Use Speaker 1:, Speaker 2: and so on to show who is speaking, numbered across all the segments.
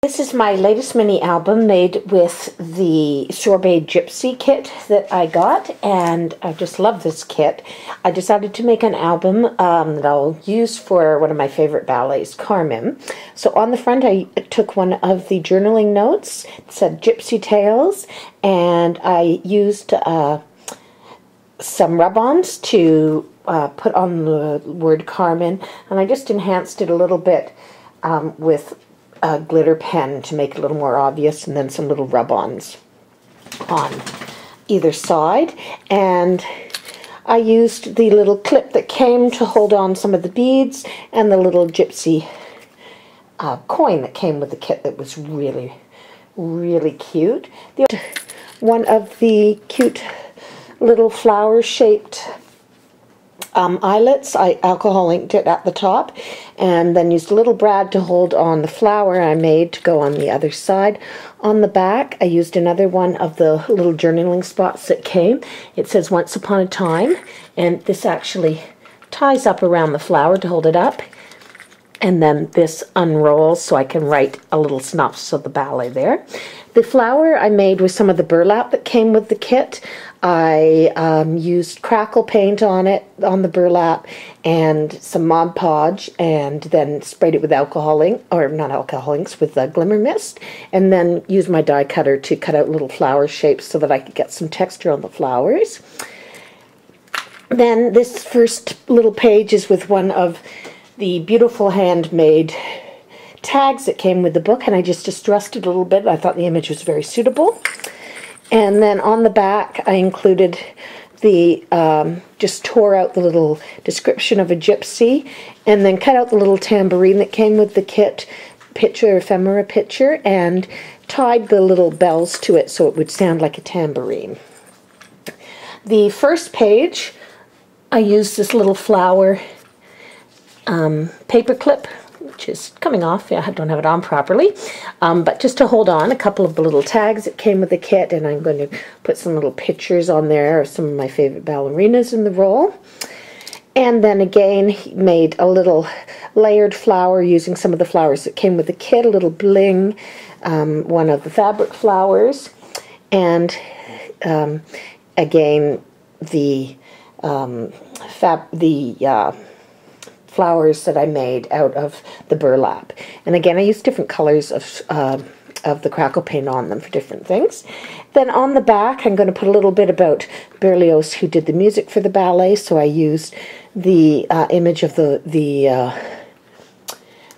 Speaker 1: This is my latest mini album made with the Sorbet-Gypsy kit that I got, and I just love this kit. I decided to make an album that I'll use for one of my favorite ballets, Carmen. So on the front I took one of the journaling notes. It said Gypsy Tales, and I used some rub-ons to put on the word Carmen, and I just enhanced it a little bit with a glitter pen to make it a little more obvious, and then some little rub-ons on either side. And I used the little clip that came to hold on some of the beads and the little gypsy coin that came with the kit that was really, really cute. One of the cute little flower-shaped eyelets. I alcohol inked it at the top and then used a little brad to hold on the flower I made to go on the other side. On the back I used another one of the little journaling spots that came. It says Once Upon a Time, and this actually ties up around the flower to hold it up, and then this unrolls so I can write a little synopsis of the ballet there. The flower I made with some of the burlap that came with the kit. I used crackle paint on it, on the burlap, and some Mod Podge, and then sprayed it with alcohol ink, or not alcohol inks, with glimmer mist, and then used my die cutter to cut out little flower shapes so that I could get some texture on the flowers. Then this first little page is with one of the beautiful handmade tags that came with the book, and I just distressed it a little bit. I thought the image was very suitable. And then on the back I included the, just tore out the little description of a gypsy, and then cut out the little tambourine that came with the kit, ephemera picture, and tied the little bells to it so it would sound like a tambourine. The first page I used this little flower paper clip, which is coming off. Yeah, I don't have it on properly, but just to hold on a couple of the little tags that came with the kit, and I'm going to put some little pictures on there of some of my favorite ballerinas in the role. And then again he made a little layered flower using some of the flowers that came with the kit, a little bling, one of the fabric flowers, and again the flowers that I made out of the burlap. And again I used different colors of the crackle paint on them for different things. Then on the back I'm going to put a little bit about Berlioz, who did the music for the ballet, so I used the image of the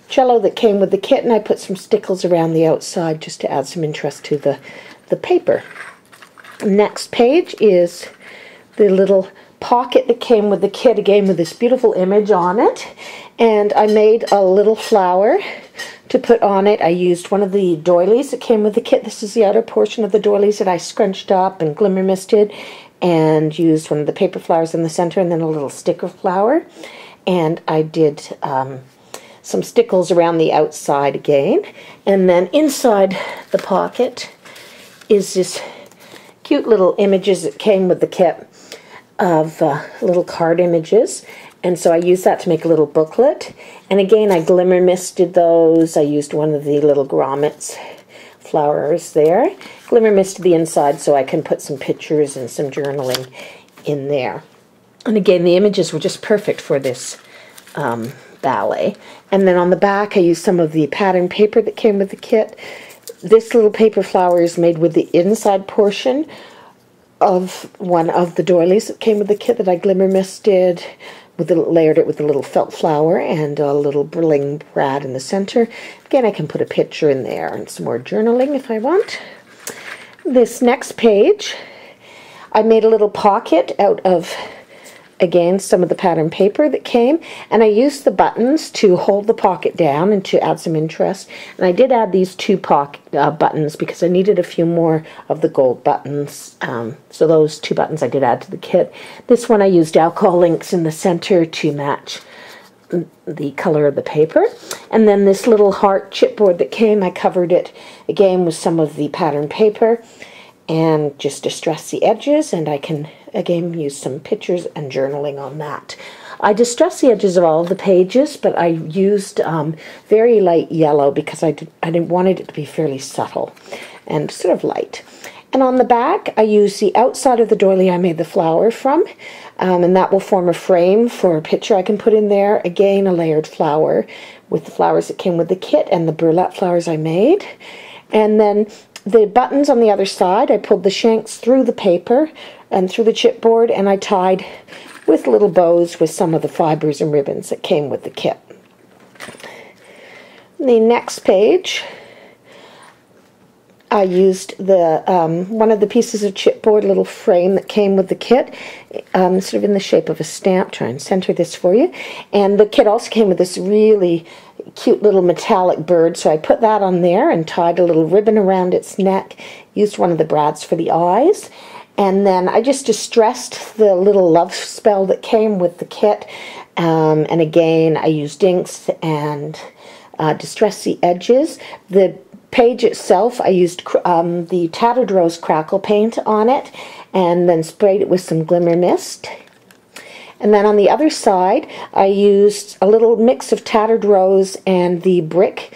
Speaker 1: cello that came with the kit, and I put some stickles around the outside just to add some interest to the paper. Next page is the little pocket that came with the kit, again with this beautiful image on it, and I made a little flower to put on it. I used one of the doilies that came with the kit. This is the outer portion of the doilies that I scrunched up and glimmer misted, and used one of the paper flowers in the center, and then a little sticker flower, and I did some stickles around the outside again. And then inside the pocket is this cute little images that came with the kit of little card images, and so I used that to make a little booklet. And again I glimmer misted those. I used one of the little grommets flowers there, glimmer misted the inside so I can put some pictures and some journaling in there. And again the images were just perfect for this ballet. And then on the back I used some of the pattern paper that came with the kit. This little paper flower is made with the inside portion of one of the doilies that came with the kit that I glimmer misted, layered it with a little felt flower and a little bling brad in the center. Again I can put a picture in there and some more journaling if I want. This next page I made a little pocket out of, again, some of the pattern paper that came, and I used the buttons to hold the pocket down and to add some interest. And I did add these two buttons because I needed a few more of the gold buttons, so those two buttons I did add to the kit. This one I used alcohol inks in the center to match the color of the paper. And then this little heart chipboard that came, I covered it again with some of the pattern paper and just distress the edges, and I can again use some pictures and journaling on that. I distressed the edges of all of the pages, but I used very light yellow because I wanted it to be fairly subtle and sort of light. And on the back, I used the outside of the doily I made the flower from, and that will form a frame for a picture I can put in there. Again, a layered flower with the flowers that came with the kit and the burlap flowers I made. And then the buttons on the other side, I pulled the shanks through the paper and through the chipboard, and I tied with little bows with some of the fibers and ribbons that came with the kit. The next page, I used the one of the pieces of chipboard, little frame that came with the kit, sort of in the shape of a stamp. Try and center this for you. And the kit also came with this really cute little metallic bird, so I put that on there and tied a little ribbon around its neck, used one of the brads for the eyes, and then I just distressed the little love spell that came with the kit, and again I used inks and distressed the edges. The page itself, I used the Tattered Rose crackle paint on it and then sprayed it with some glimmer mist. And then on the other side, I used a little mix of Tattered Rose and the brick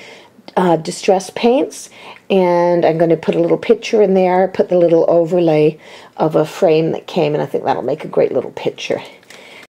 Speaker 1: distress paints, and I'm going to put a little picture in there, put the little overlay of a frame that came, and I think that'll make a great little picture.